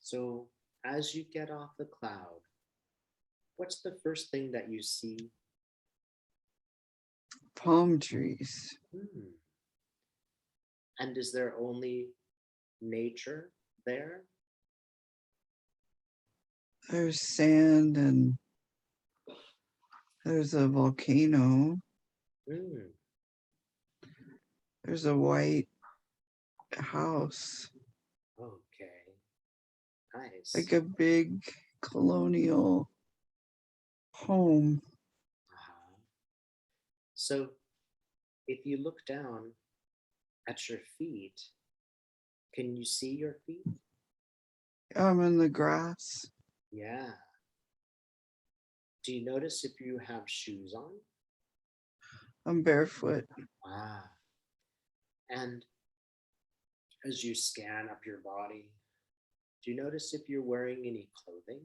So, as you get off the cloud, what's the first thing that you see? Palm trees. Hmm. And is there only nature there? There's sand and there's a volcano. Hmm. There's a white house, Okay. Nice. like a big colonial home. Uh-huh. So, if you look down at your feet, can you see your feet? I'm in the grass. Yeah. Do you notice if you have shoes on? I'm barefoot. Ah. And as you scan up your body, do you notice if you're wearing any clothing?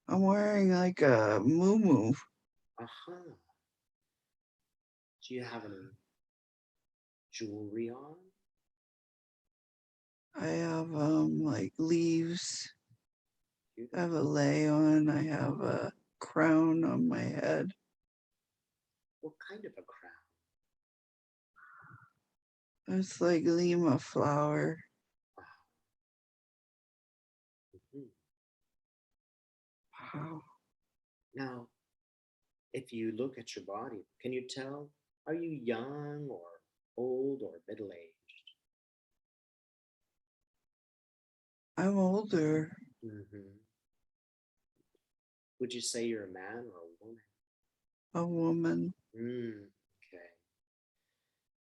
I'm wearing like a moo. Aha. Do you have any jewelry on? I have like leaves. I have Beautiful. a lei on. I have a crown on my head. What kind of a crown? It's like lima flower. Ah. Mhm. Wow. Now, if you look at your body, can you tell? Are you young or old or middle aged? I'm older. Hmm. Would you say you're a man or a woman? A woman. Okay.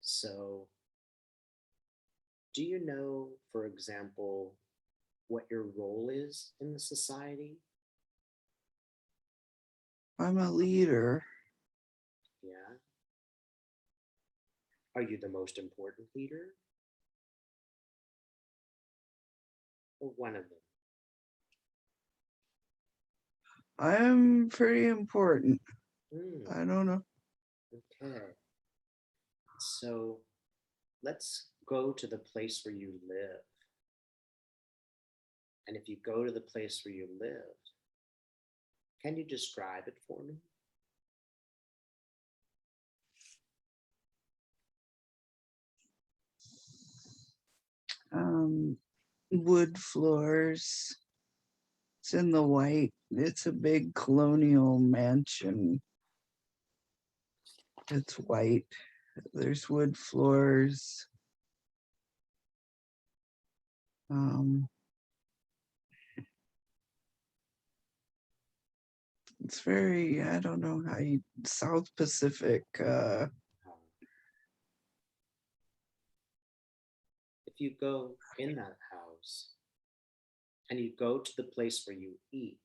So, do you know, for example, what your role is in the society? I'm a leader. Yeah. Are you the most important leader or one of them? I'm pretty important. Hmm. I don't know. Okay. So, let's go to the place where you live. And if you go to the place where you live, can you describe it for me? Um, Wood floors. It's in the white. It's a big colonial mansion. It's white. There's wood floors. Um, it's very, I don't know how you, South Pacific. Um, if you go in that house and you go to the place where you eat,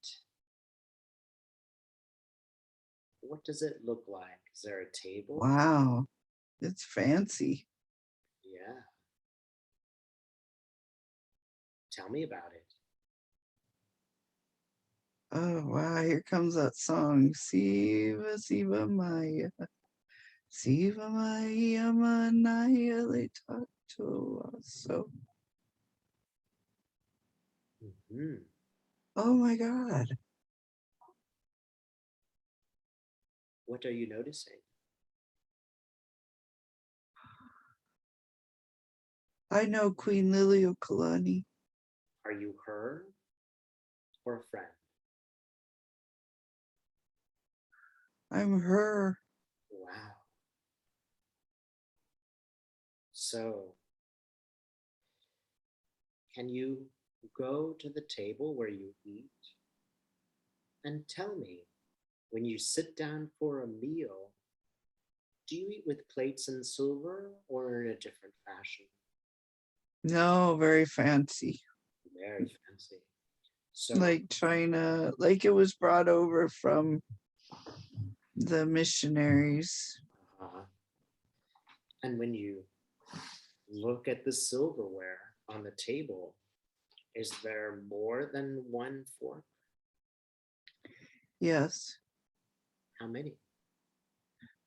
what does it look like? Is there a table? Wow, it's fancy. Yeah. Tell me about it. Oh wow, here comes that song. Siva Siva Maya. Siva Maya Manaya Letato. So, Hmm. oh my God. What are you noticing? I know Queen Liliuokalani. Are you her or a friend? I'm her. Wow. So, can you go to the table where you eat and tell me when you sit down for a meal, do you eat with plates and silver or in a different fashion? No, very fancy. Very fancy. So, Like China, like it was brought over from the missionaries. uh, and when you look at the silverware on the table, is there more than one fork? Yes, How many?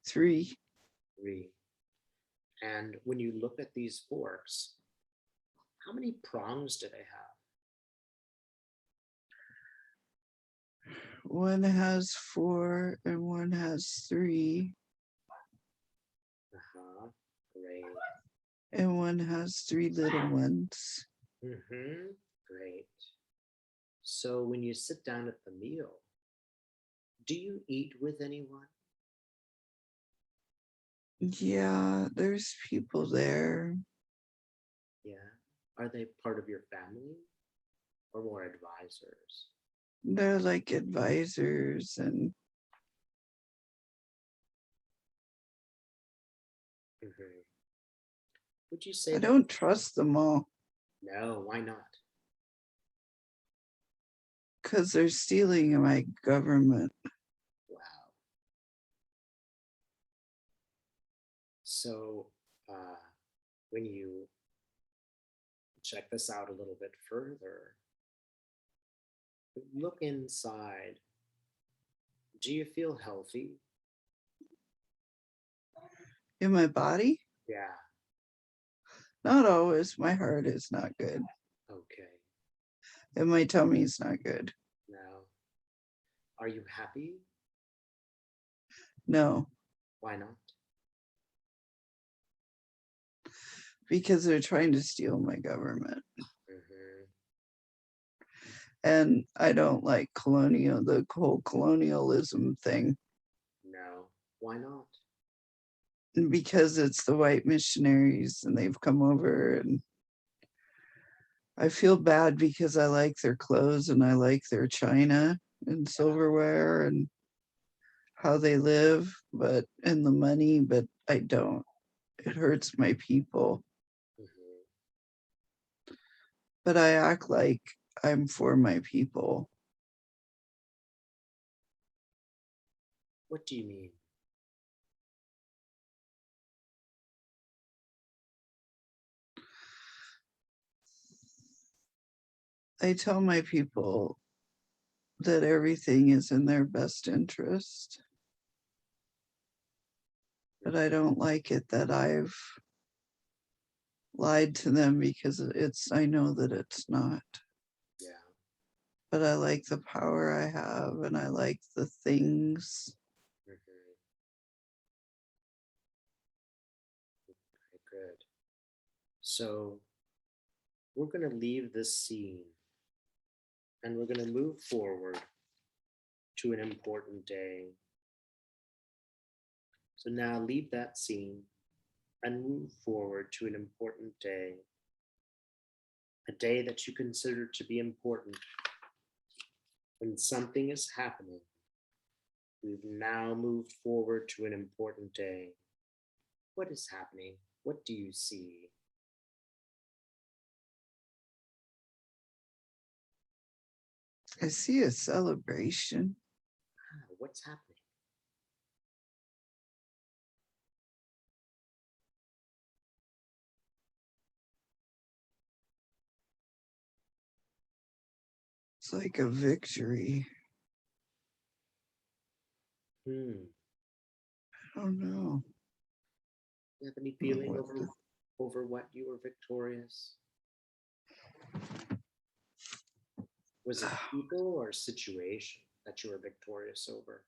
3. Three. And when you look at these forks, how many prongs do they have? One has 4 and one has 3, Great. and one has 3 little ones. Great. So when you sit down at the meal, do you eat with anyone? Yeah, there's people there. Yeah. Are they part of your family or more advisors? They're like advisors, and Mhm. Would you say I that? don't trust them all No, why not? because they're stealing my government. Wow. So when you check this out a little bit further, look inside. Do you feel healthy? In my body? Yeah. Not always. My heart is not good, Okay. and my tummy is not good. Now, are you happy? No, Why not? because they're trying to steal my government. hmm And I don't like the whole colonialism thing, No. Why not? because it's the white missionaries and they've come over, and I feel bad because I like their clothes and I like their china and silverware and how they live, but and the money, but I don't. It hurts my people. hmm But I act like I'm for my people. What do you mean? I tell my people that everything is in their best interest, but I don't like it that I've lied to them because I know that it's not. Yeah. But I like the power I have and I like the things. hmm Okay, good. So we're going to leave this scene and we're going to move forward to an important day. So now leave that scene and move forward to an important day, a day that you consider to be important. When something is happening, we've now moved forward to an important day. What is happening? What do you see? I see a celebration. What's happening? It's like a victory. Hmm. I don't know. You have any Or feeling what over what you were victorious? Was it people or situation that you were victorious over?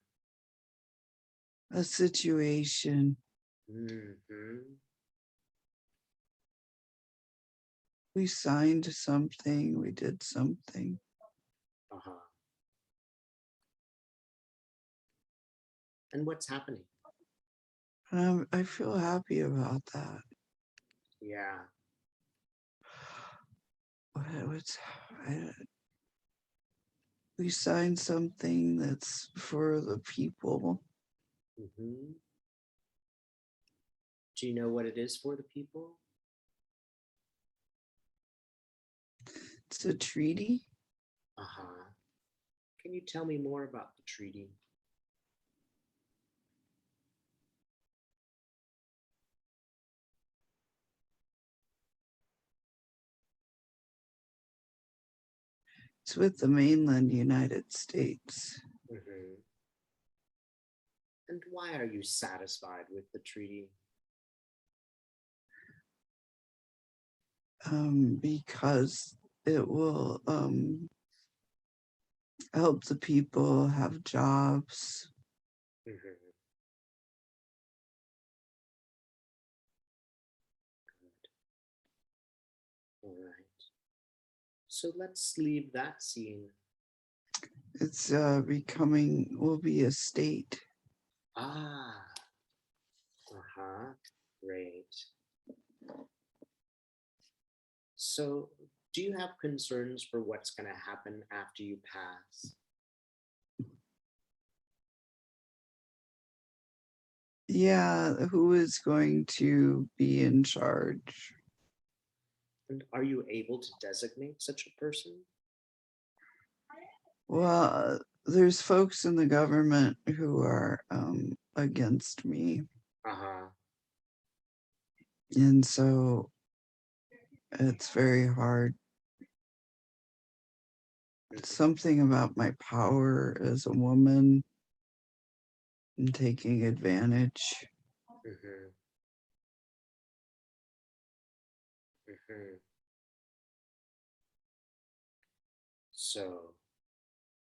a situation. hmm We signed something, we did something. Uh-huh. And what's happening? And I feel happy about that. Yeah. What's, I, we signed something that's for the people. hmm Do you know what it is for the people? It's a treaty. Uh-huh. Can you tell me more about the treaty? It's with the mainland United States. hmm And why are you satisfied with the treaty? Because it will help the people have jobs. Mhm. All right. So let's leave that scene. It's becoming, will be a state. Ah, uh-huh. Great. So, do you have concerns for what's going to happen after you pass? Yeah, who is going to be in charge? And are you able to designate such a person? Well, there's folks in the government who are against me. Uh-huh. And so it's very hard. Mhm. Something about my power as a woman and taking advantage. Mhm. Mhm. So,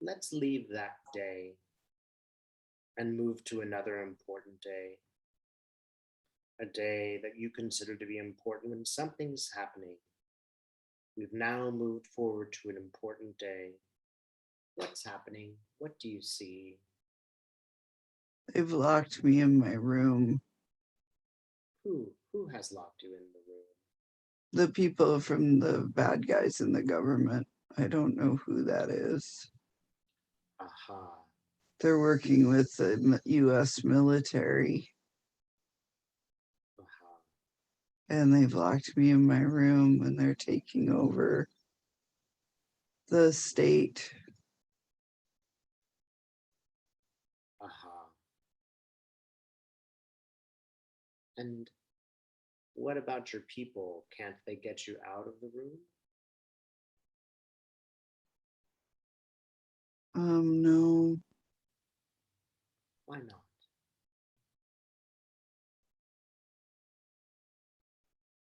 let's leave that day and move to another important day. A day that you consider to be important when something's happening. We've now moved forward to an important day. What's happening? What do you see? They've locked me in my room. Who has locked you in the room? The people from the bad guys in the government. I don't know who that is. Aha. They're working with the US military Aha. and they've locked me in my room and they're taking over the state. Aha. And what about your people? Can't they get you out of the room? No, Why not?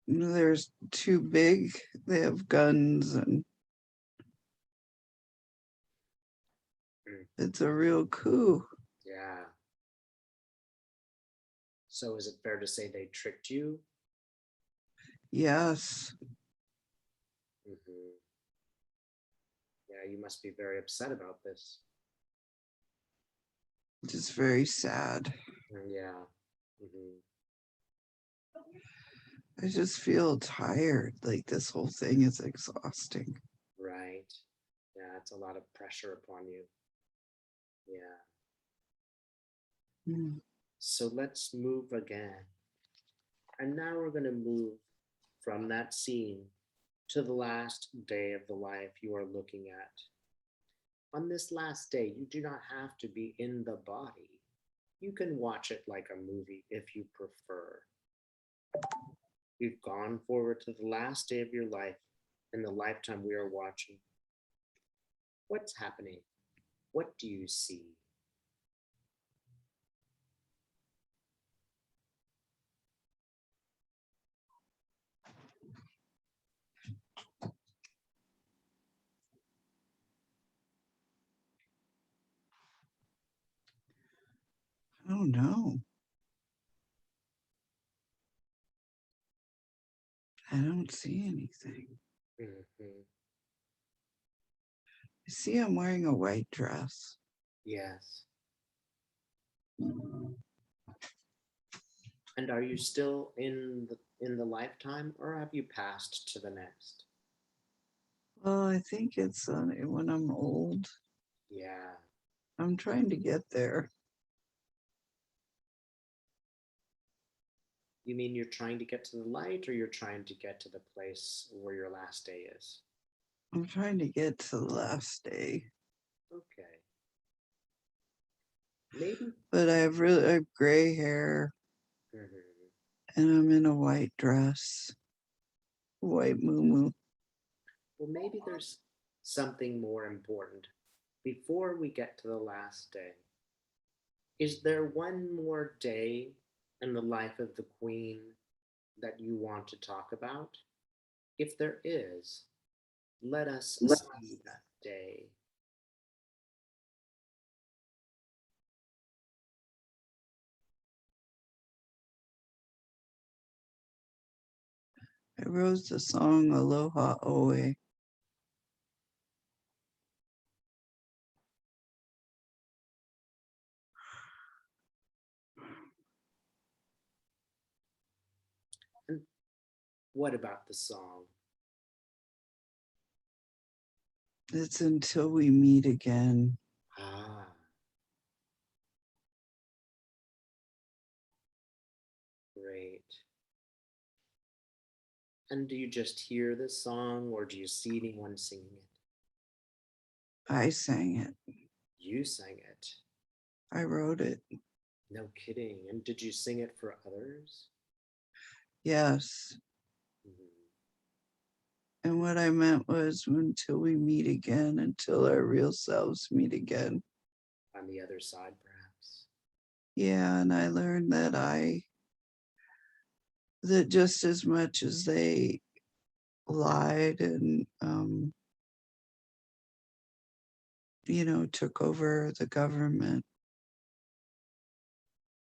there's too big. They have guns and Mm. it's a real coup. Yeah. So is it fair to say they tricked you? Yes, Hmm. Yeah, you must be very upset about this. just very sad. Yeah. Hmm. I just feel tired. Like this whole thing is exhausting. Right. Yeah, it's a lot of pressure upon you. Yeah. Mm. So let's move again. And now we're going to move from that scene to the last day of the life you are looking at. On this last day, you do not have to be in the body. You can watch it like a movie if you prefer. You've gone forward to the last day of your life in the lifetime we are watching. What's happening? What do you see? I don't know. I don't see anything. Hmm. I see I'm wearing a white dress. Yes. And are you still in the lifetime, or have you passed to the next? Well, I think it's when I'm old. Yeah. I'm trying to get there. You mean you're trying to get to the light, or you're trying to get to the place where your last day is? I'm trying to get to the last day. Okay. Maybe. But I have gray hair Mhm. and I'm in a white dress, white moo. Well, maybe there's something more important before we get to the last day. Is there one more day in the life of the Queen that you want to talk about? If there is, let us see that day. I wrote the song Aloha Oe. And what about the song? It's until we meet again. Ah, great. And do you just hear this song or do you see anyone singing it? I sang it. You sang it. I wrote it. No kidding. And did you sing it for others? Yes. Mhm. And what I meant was until we meet again, until our real selves meet again. On the other side, perhaps. Yeah, and I learned that just as much as they lied and took over the government,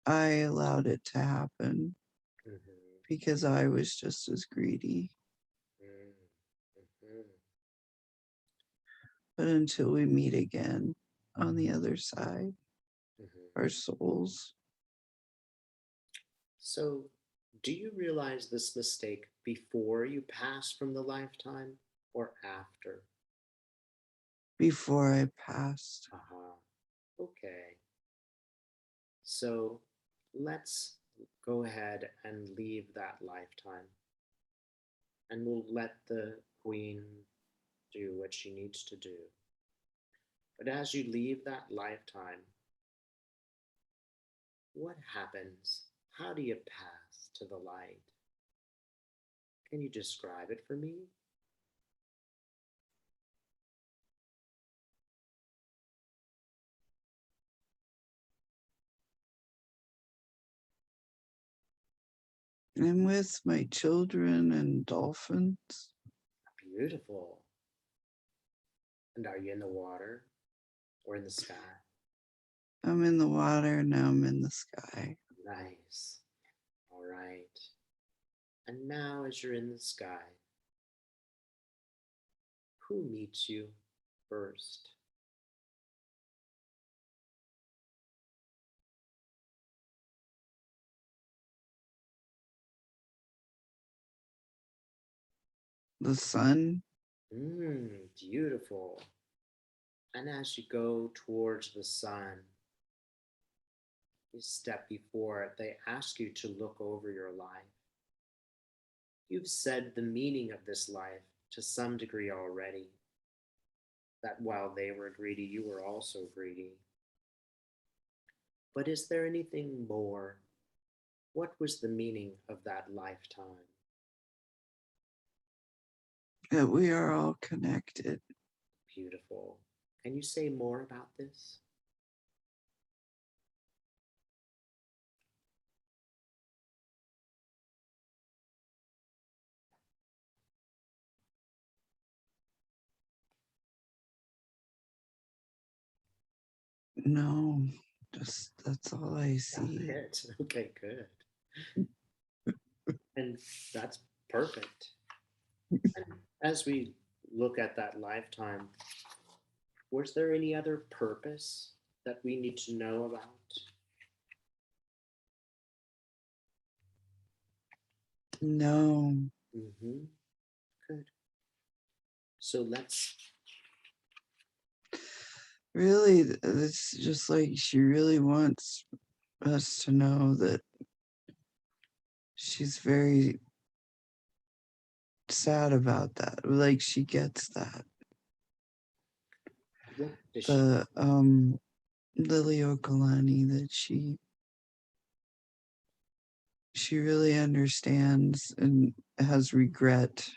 I allowed it to happen Mhm. because I was just as greedy. Mm, mhm. But until we meet again on the other side, Mhm. our souls, So, do you realize this mistake before you pass from the lifetime or after? before I passed. Uh-huh. Okay. So, let's go ahead and leave that lifetime and we'll let the queen do what she needs to do. But as you leave that lifetime, what happens? How do you pass to the light? Can you describe it for me? I'm with my children and dolphins. Beautiful. And are you in the water or in the sky? I'm in the water, now I'm in the sky. Nice. All right. And now, as you're in the sky, who meets you first? The sun, Beautiful. And as you go towards the sun, you step before it, they ask you to look over your life. You've said the meaning of this life to some degree already, that while they were greedy, you were also greedy. But is there anything more? What was the meaning of that lifetime? that we are all connected. Beautiful. Can you say more about this? No, just that's all I That's see. it. Okay, good. And that's perfect. And as we look at that lifetime, was there any other purpose that we need to know about? No, Mm-hmm. Good. So let's, really, it's just like she really wants us to know that she's very sad about that. Like she gets that. what does she, The Liliuokalani, that she really understands and has regret,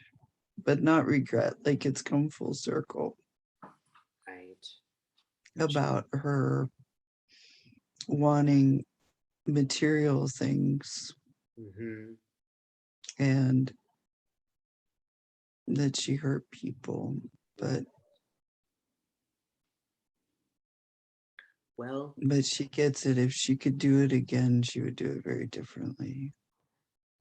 but not regret, like it's come full circle right? about her wanting material things Mm-hmm. and that she hurt people, Right. but Well, she gets it. If she could do it again, she would do it very differently.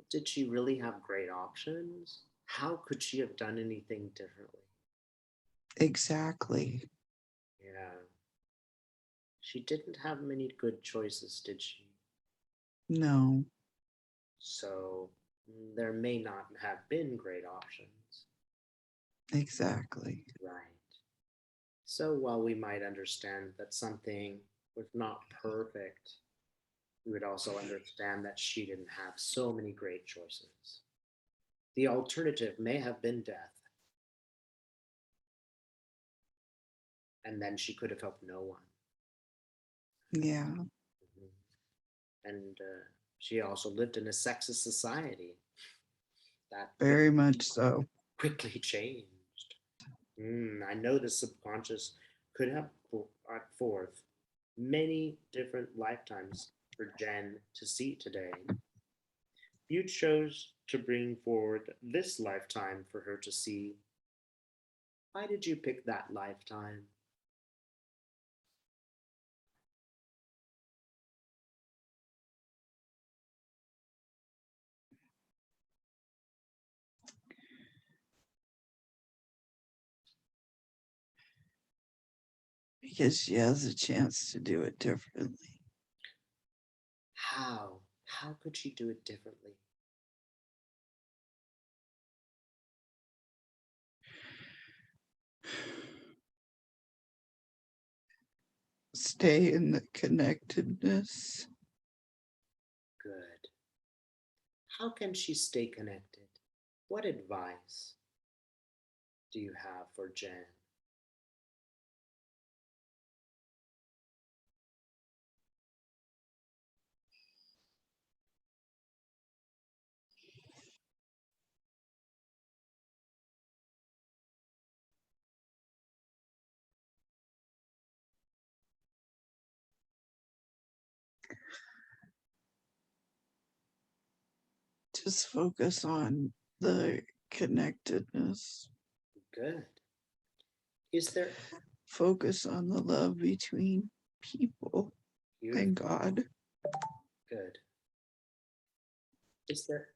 did she really have great options? How could she have done anything differently? Exactly. Yeah. She didn't have many good choices, did she? No, So there may not have been great options. exactly. Right. So while we might understand that something was not perfect, we would also understand that she didn't have so many great choices. The alternative may have been death, and then she could have helped no one. Yeah, Mhm. And she also lived in a sexist society that very much so. quickly changed. I know the subconscious could have brought forth many different lifetimes for Jen to see today. You chose to bring forward this lifetime for her to see. Why did you pick that lifetime? Because she has a chance to do it differently. How? How could she do it differently? Stay in the connectedness. Good. How can she stay connected? What advice do you have for Jen? Just focus on the connectedness. Good. Is there Focus on the love between people beautiful? and God. Good. Is there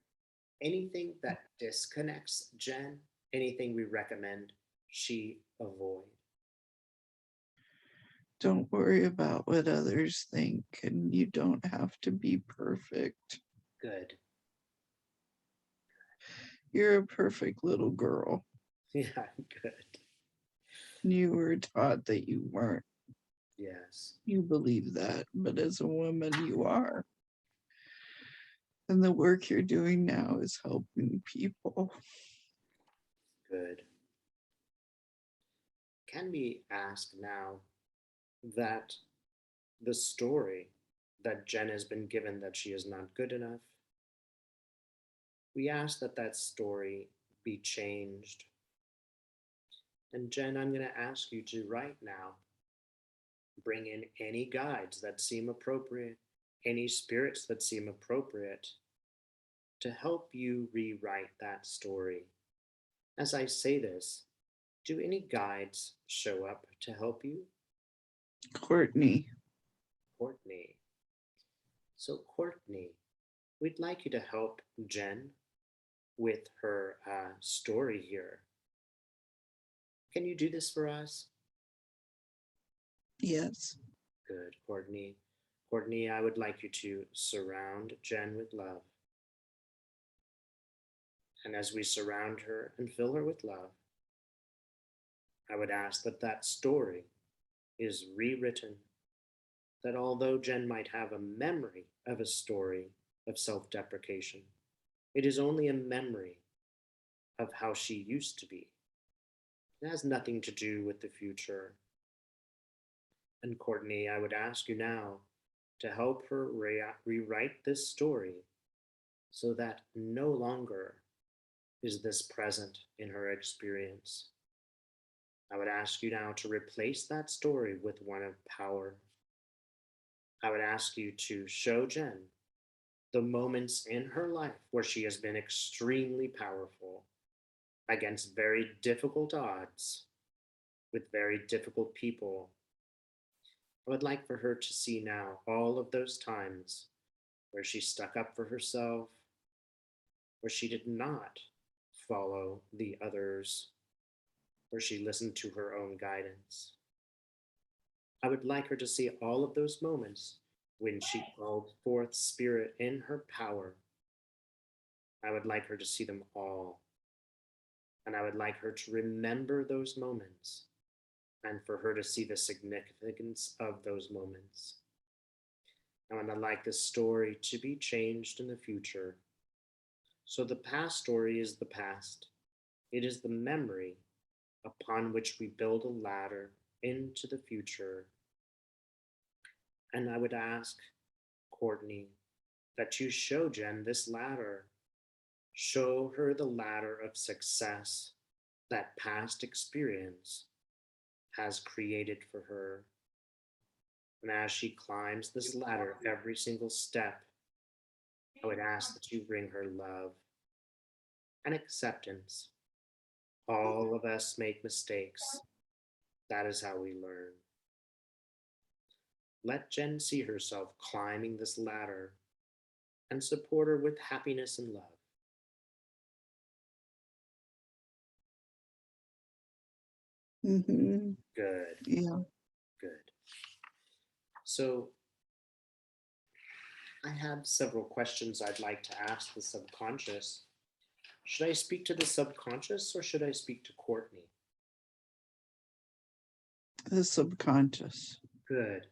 anything that disconnects Jen? Anything we recommend she avoid? Don't worry about what others think, and you don't have to be perfect. Good. You're a perfect little girl. Yeah, good. You were taught that you weren't. Yes. You believe that, but as a woman, you are. And the work you're doing now is helping people. Good. Can we ask now that the story that Jen has been given that she is not good enough, we ask that that story be changed. And Jen, I'm going to ask you to right now bring in any guides that seem appropriate, any spirits that seem appropriate to help you rewrite that story. As I say this, do any guides show up to help you? Courtney, Courtney. So, Courtney, we'd like you to help Jen with her story here. Can you do this for us? yes, Good, Courtney. Courtney, I would like you to surround Jen with love. And as we surround her and fill her with love, I would ask that that story is rewritten. That although Jen might have a memory of a story of self deprecation, it is only a memory of how she used to be. It has nothing to do with the future. And Courtney, I would ask you now to help her rewrite this story so that no longer is this present in her experience. I would ask you now to replace that story with one of power. I would ask you to show Jen the moments in her life where she has been extremely powerful against very difficult odds with very difficult people. I would like for her to see now all of those times where she stuck up for herself, where she did not follow the others, or she listened to her own guidance. I would like her to see all of those moments when she called forth spirit in her power. I would like her to see them all, and I would like her to remember those moments and for her to see the significance of those moments. And I'd like this story to be changed in the future. So the past story is the past. It is the memory upon which we build a ladder into the future. And I would ask, Courtney, that you show Jen this ladder. Show her the ladder of success that past experience has created for her. And as she climbs this ladder every single step, I would ask that you bring her love and acceptance. All of us make mistakes. That is how we learn. Let Jen see herself climbing this ladder and support her with happiness and love. Mm-hmm. Good, Yeah. good. So I have several questions I'd like to ask the subconscious. Should I speak to the subconscious or should I speak to Courtney? The subconscious. Good.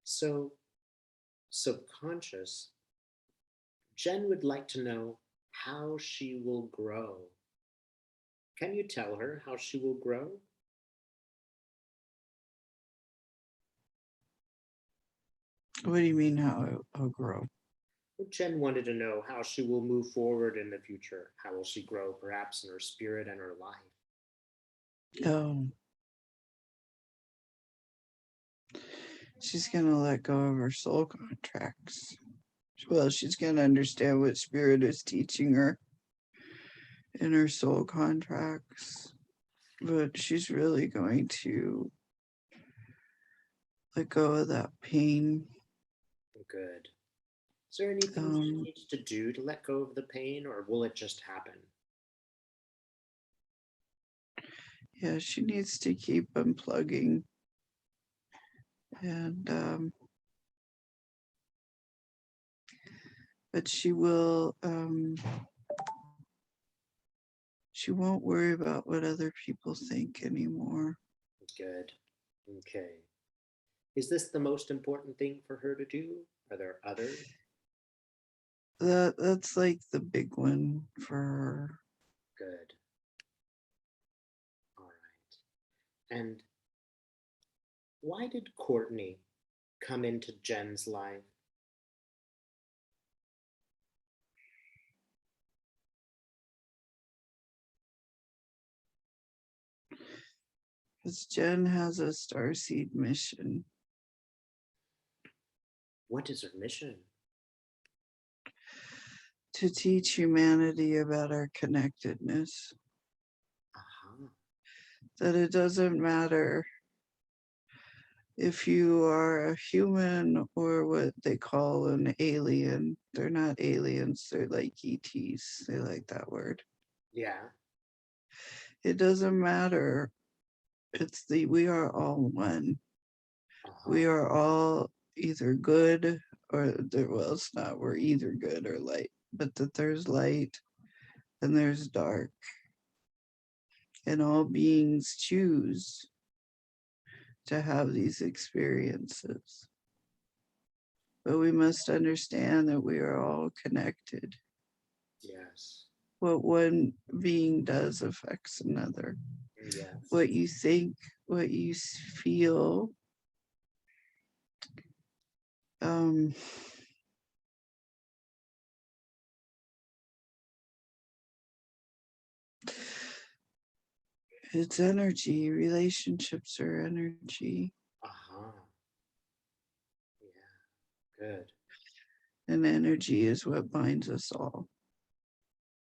So, subconscious, Jen would like to know how she will grow. Can you tell her how she will grow? What do you mean how it'll grow? Well, Jen wanted to know how she will move forward in the future. How will she grow, perhaps in her spirit and her life? Oh, she's gonna let go of her soul contracts. Well, she's gonna understand what spirit is teaching her in her soul contracts, but she's really going to let go of that pain. Good. Is there anything she Um, needs to do to let go of the pain, or will it just happen? yeah, she needs to keep unplugging, and but she won't worry about what other people think anymore. Good. Okay. Is this the most important thing for her to do? Are there others? That's like the big one for her. Good. All right. And why did Courtney come into Jen's life? Because Jen has a starseed mission What is her mission? to teach humanity about our connectedness. Aha. That it doesn't matter if you are a human or what they call an alien. They're not aliens, they're like ETs. They like that word. Yeah. It doesn't matter. We are all one. We Aha. are all either good or well, it's not, we're either good or light, but that there's light and there's dark. And all beings choose to have these experiences. But we must understand that we are all connected. Yes. What one being does affects another. Yes. What you think, what you feel, um, it's energy. Relationships are energy, Aha. Yeah. Good. and energy is what binds us all.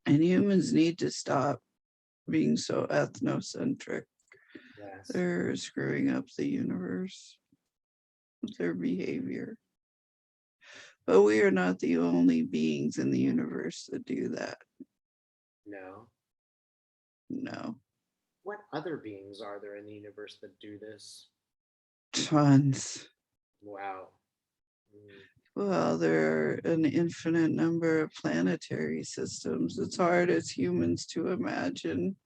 And humans need to stop being so ethnocentric. Yes. They're screwing up the universe with their behavior. But we are not the only beings in the universe that do that. No. No, What other beings are there in the universe that do this? tons. Wow. Mm, Well, there are an infinite number of planetary systems. It's hard as humans to imagine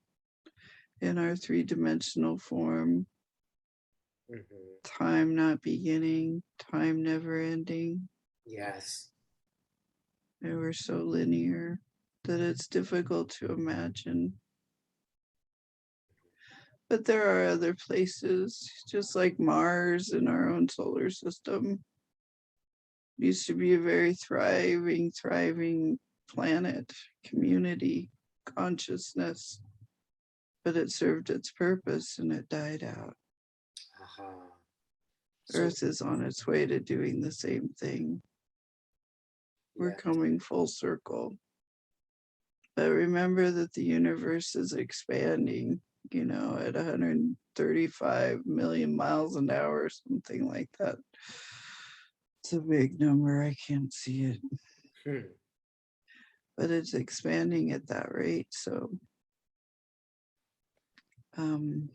in our three-dimensional form. mhm. Time not beginning, time never ending. Yes. And we're so linear that it's difficult to imagine. But there are other places, just like Mars in our own solar system. Used to be a very thriving planet, community, consciousness, but it served its purpose and it died out. Aha. So, Earth is on its way to doing the same thing. We're yeah. coming full circle. But remember that the universe is expanding, at 135 million miles an hour, or something like that. It's a big number. I can't see it, Hmm. but it's expanding at that rate. So um,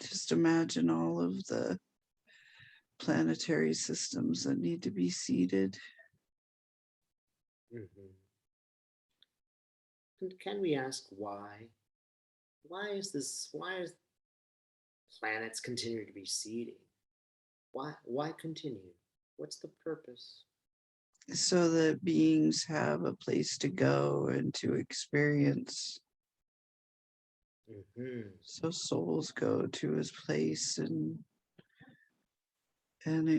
just imagine all of the planetary systems that need to be seeded. Mhm. And can we ask why? Why is this? Why is planets continue to be seeding? Why continue? What's the purpose? So that beings have a place to go and to experience. Hmm. So souls go to his place and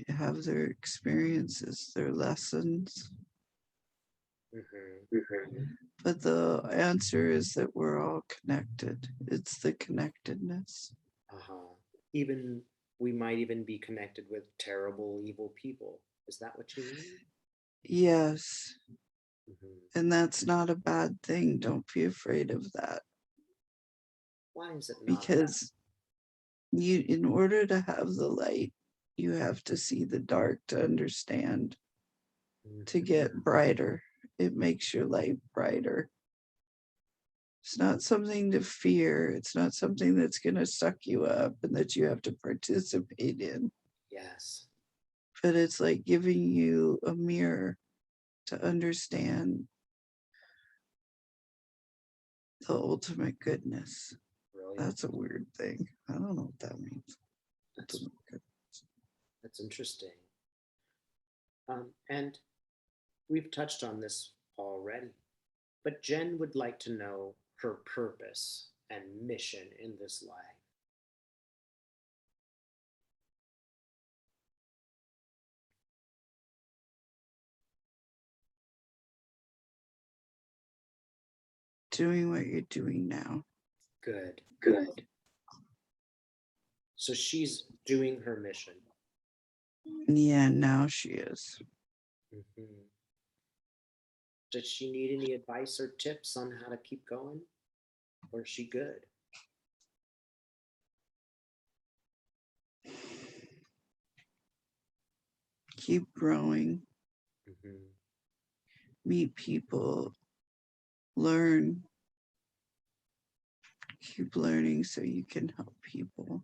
have their experiences, their lessons. Hmm. But the answer is that we're all connected. It's the connectedness. Uh-huh. Even we might even be connected with terrible, evil people. Is that what you mean? Yes, Hmm. and that's not a bad thing. Don't be afraid of that Why is it not a bad? because in order to have the light, you have to see the dark to understand, to Mhm. get brighter. It makes your life brighter. It's not something to fear. It's not something that's going to suck you up and that you have to participate in. Yes. But it's like giving you a mirror to understand the ultimate goodness. Brilliant. That's a weird thing. I don't know what that means. That's Ultimate good. that's interesting. And we've touched on this already, but Jen would like to know her purpose and mission in this life. Doing what you're doing now. Good. Good. So she's doing her mission. Yeah, now she is. Hmm. Does she need any advice or tips on how to keep going? Or is she good? Keep growing, Hmm. meet people, learn, keep learning so you can help people.